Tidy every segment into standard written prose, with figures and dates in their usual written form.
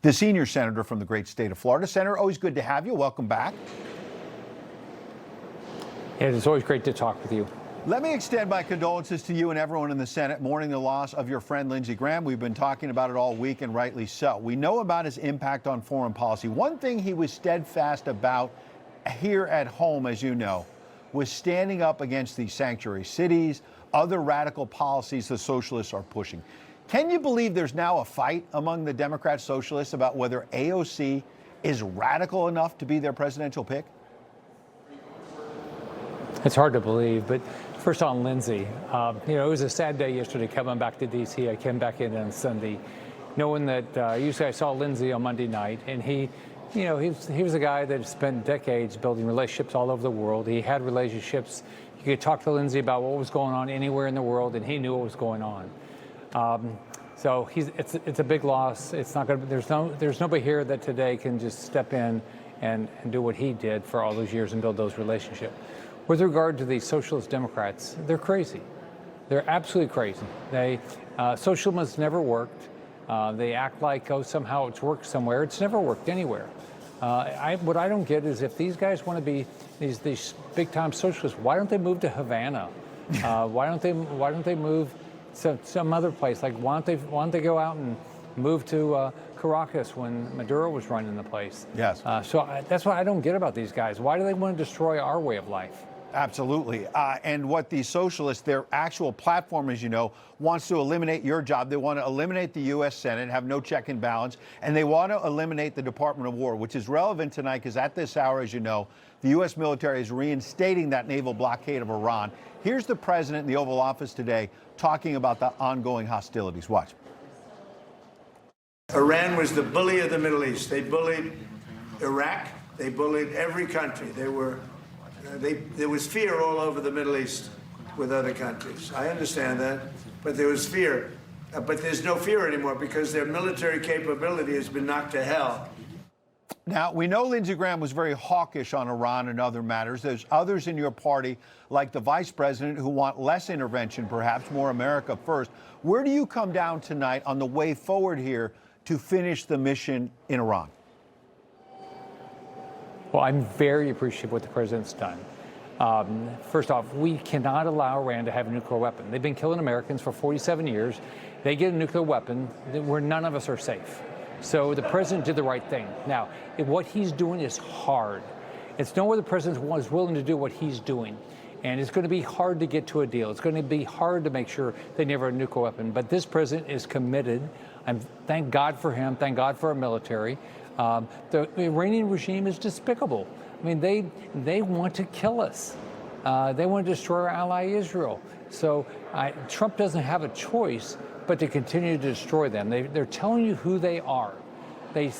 the senior senator from the great state of Florida. Senator, always good to have you. Welcome back. It is always great to talk with you. Let me extend my condolences to you and everyone in the Senate mourning the loss of your friend Lindsey Graham. We've been talking about it all week, and rightly so. We know about his impact on foreign policy. One thing he was steadfast about here at home, as you know, was standing up against these sanctuary cities, other radical policies the socialists are pushing. Can you believe there's now a fight among the Democrat socialists about whether AOC is radical enough to be their presidential pick? It's hard to believe, but first on Lindsey, it was a sad day yesterday coming back to D.C. I came back in on Sunday, knowing that usually I saw Lindsey on Monday night, and he was a guy that spent decades building relationships all over the world. He had relationships. You could talk to Lindsey about what was going on anywhere in the world, and he knew what was going on. So it's a big loss. It's not going to. There's nobody here that today can just step in and do what he did for all those years and build those relationships. With regard to the socialist Democrats, they're crazy. They're absolutely crazy. Socialism has never worked. They act like, somehow it's worked somewhere. It's never worked anywhere. What I don't get is if these guys want to be these big-time socialists, why don't they move to Havana? Why don't they move to some other place? Like, why don't they go out and move to Caracas when Maduro was running the place? Yes. That's what I don't get about these guys. Why do they want to destroy our way of life? Absolutely. And what the socialists, their actual platform, as you know, wants to eliminate your job. They want to eliminate the U.S. Senate, have no check and balance, and they want to eliminate the Department of War, which is relevant tonight because at this hour, as you know, the U.S. military is reinstating that naval blockade of Iran. Here's the president in the Oval Office today talking about the ongoing hostilities. Watch. Iran was the bully of the Middle East. They bullied Iraq. They bullied every country. There was fear all over the Middle East with other countries. I understand that, but there was fear. But there's no fear anymore because their military capability has been knocked to hell. Now, we know Lindsey Graham was very hawkish on Iran and other matters. There's others in your party, like the vice president, who want less intervention, perhaps more America first. Where do you come down tonight on the way forward here to finish the mission in Iran? Well, I'm very appreciative of what the president's done. First off, we cannot allow Iran to have a nuclear weapon. They've been killing Americans for 47 years. They get a nuclear weapon where none of us are safe. So the president did the right thing. Now, what he's doing is hard. It's no way the president was willing to do what he's doing. And it's going to be hard to get to a deal. It's going to be hard to make sure they never have a nuclear weapon. But this president is committed. Thank God for him. Thank God for our military. The Iranian regime is despicable. I mean, they want to kill us. They want to destroy our ally Israel. So Trump doesn't have a choice but to continue to destroy them. They're telling you who they are. They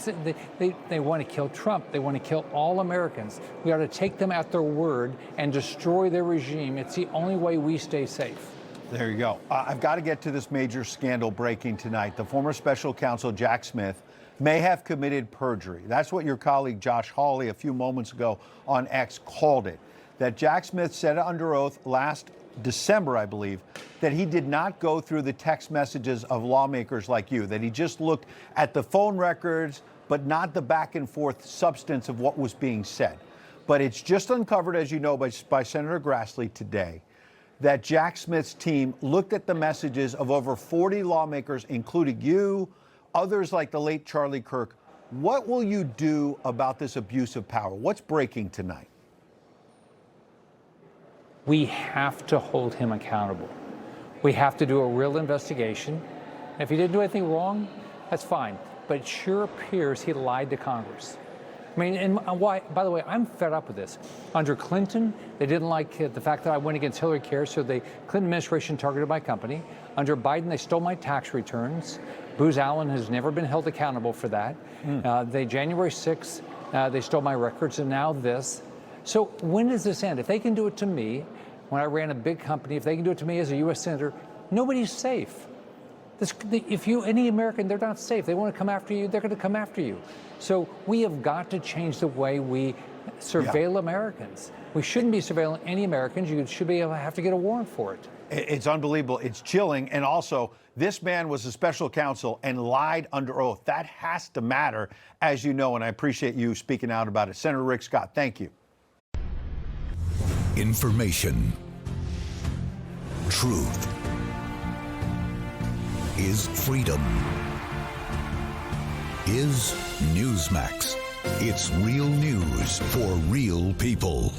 want to kill Trump. They want to kill all Americans. We ought to take them at their word and destroy their regime. It's the only way we stay safe. There you go. I've got to get to this major scandal breaking tonight. The former special counsel Jack Smith may have committed perjury. That's what your colleague Josh Hawley a few moments ago on X called it. That Jack Smith said under oath last December, I believe, that he did not go through the text messages of lawmakers like you, that he just looked at the phone records, but not the back and forth substance of what was being said. But it's just uncovered, as you know, by Senator Grassley today, that Jack Smith's team looked at the messages of over 40 lawmakers, including you, others like the late Charlie Kirk. What will you do about this abuse of power? What's breaking tonight? We have to hold him accountable. We have to do a real investigation. If he didn't do anything wrong, that's fine. But it sure appears he lied to Congress. I mean, and why? By the way, I'm fed up with this. Under Clinton, they didn't like the fact that I went against Hillary Care, so the Clinton administration targeted my company. Under Biden, they stole my tax returns. Booz Allen has never been held accountable for that. January 6th, they stole my records, and now this. So when does this end? If they can do it to me, when I ran a big company, if they can do it to me as a U.S. Senator, nobody's safe. Any American, they're not safe. They want to come after you, they're going to come after you. So we have got to change the way we surveil Americans. We shouldn't be surveilling any Americans. You should be able to have to get a warrant for it. It's unbelievable. It's chilling. And also, this man was a special counsel and lied under oath. That has to matter, as you know, and I appreciate you speaking out about it. Senator Rick Scott, thank you. Information. Truth is freedom. Is Newsmax. It's real news for real people.